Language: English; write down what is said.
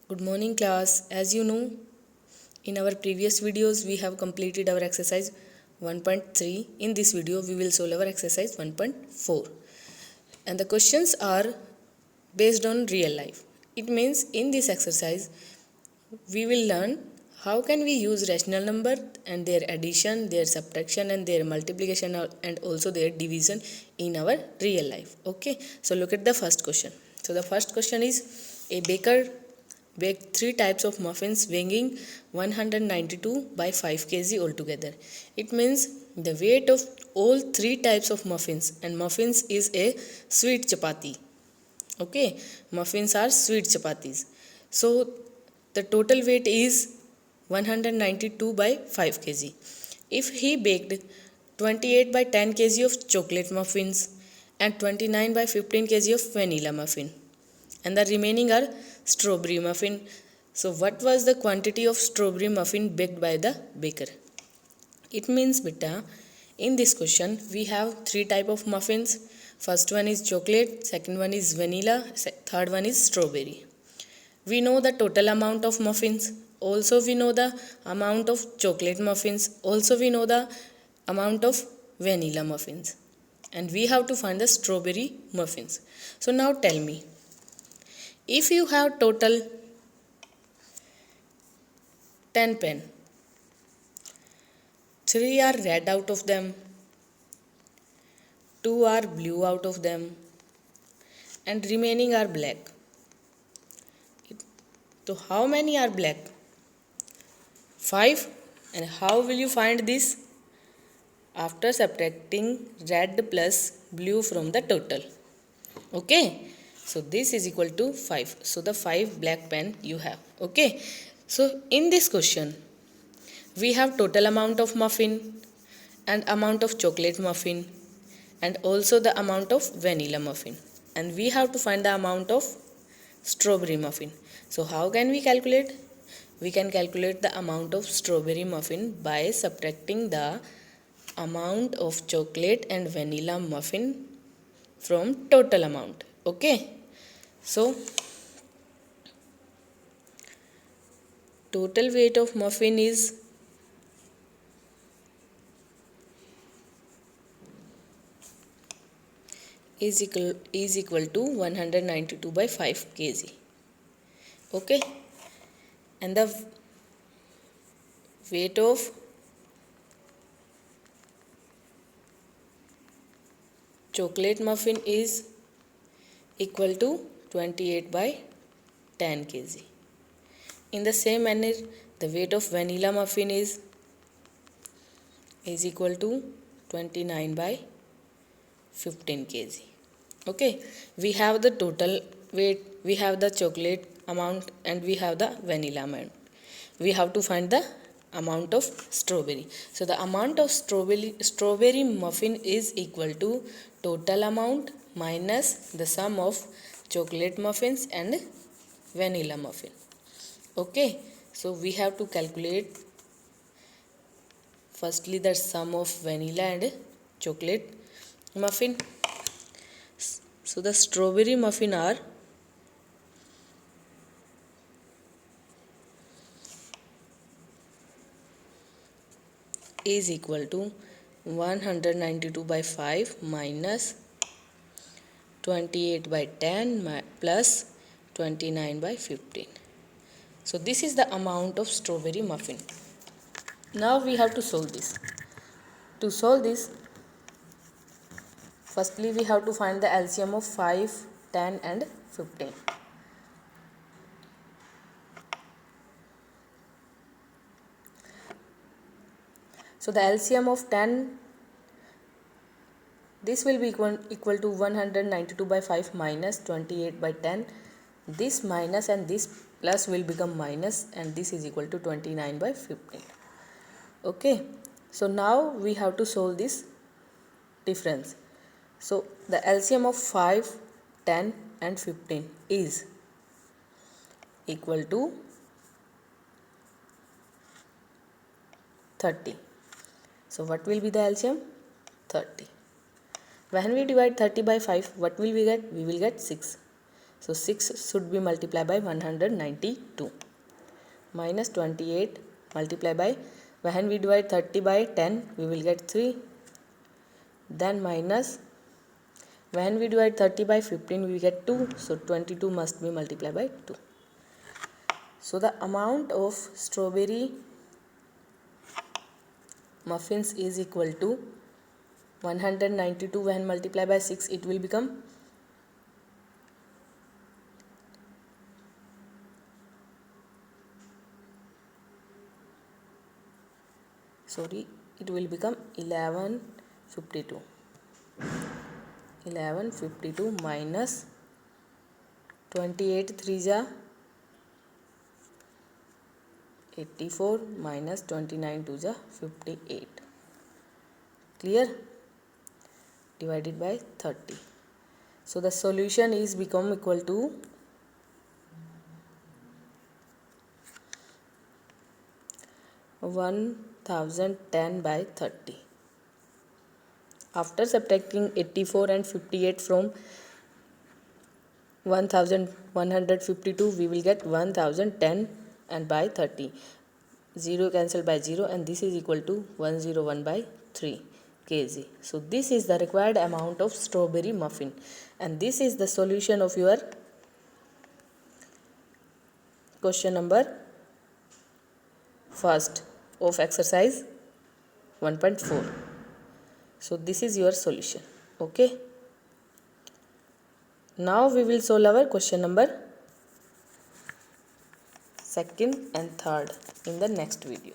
Good morning class. As you know, in our previous videos we have completed our exercise 1.3. In this video we will solve our exercise 1.4. And the questions are based on real life. It means in this exercise we will learn how can we use rational number and their addition, their subtraction and their multiplication and also their division in our real life. Okay, so look at the first question. So the first question is, a baker baked 3 types of muffins weighing 192 by 5 kg altogether. It means the weight of all 3 types of muffins, and muffins is a sweet chapati. Okay, muffins are sweet chapatis. So the total weight is 192 by 5 kg. If he baked 28 by 10 kg of chocolate muffins and 29 by 15 kg of vanilla muffin, and the remaining are strawberry muffin. So what was the quantity of strawberry muffin baked by the baker? It means beta, in this question we have 3 type of muffins. First one is chocolate, second one is vanilla, third one is strawberry. We know the total amount of muffins, also we know the amount of chocolate muffins, also we know the amount of vanilla muffins, and we have to find the strawberry muffins. So now tell me, if you have total 10 pen, 3 are red out of them, 2 are blue out of them, and remaining are black. So how many are black? 5. And how will you find this? After subtracting red plus blue from the total. Okay, so this is equal to 5. So the 5 black pen you have. Okay, so in this question we have total amount of muffin and amount of chocolate muffin and also the amount of vanilla muffin, and we have to find the amount of strawberry muffin. So how can we calculate? We can calculate the amount of strawberry muffin by subtracting the amount of chocolate and vanilla muffin from total amount. Okay, so total weight of muffin is equal to 192 by 5 kg. Okay, and the weight of chocolate muffin is equal to 28 by 10 kg. In the same manner, the weight of vanilla muffin is equal to 29 by 15 kg. Okay, we have the total weight, we have the chocolate amount and we have the vanilla amount. We have to find the amount of strawberry. So the amount of strawberry muffin is equal to total amount minus the sum of chocolate muffins and vanilla muffin. Okay, so we have to calculate firstly the sum of vanilla and chocolate muffin. So the strawberry muffin are is equal to 192 by 5 minus 28 by 10 plus 29 by 15. So this is the amount of strawberry muffin. Now we have to solve this. To solve this, firstly we have to find the LCM of 5, 10 and 15. So the LCM of 10, this will be equal to 192 by 5 minus 28 by 10. This minus and this plus will become minus, and this is equal to 29 by 15. Okay, so now we have to solve this difference. So the LCM of 5, 10 and 15 is equal to 30. So what will be the LCM? 30. When we divide 30 by 5, what will we get? We will get 6. So 6 should be multiplied by 192. Minus 28 multiplied by, when we divide 30 by 10, we will get 3. Then minus, when we divide 30 by 15, we get 2. So 22 must be multiplied by 2. So the amount of strawberry muffins is equal to 192. When multiplied by 6, it will become 1152. 1152 minus 28 3 ja 84 minus 29 2 ja 58. Clear? Divided by 30. So the solution is become equal to 1010 by 30. After subtracting 84 and 58 from 1152, we will get 1010 and by 30. 0 cancelled by 0, and this is equal to 101 by 3 kg. So this is the required amount of strawberry muffin, and this is the solution of your question number first of exercise 1.4. So this is your solution. Okay. Now we will solve our question number second and third in the next video.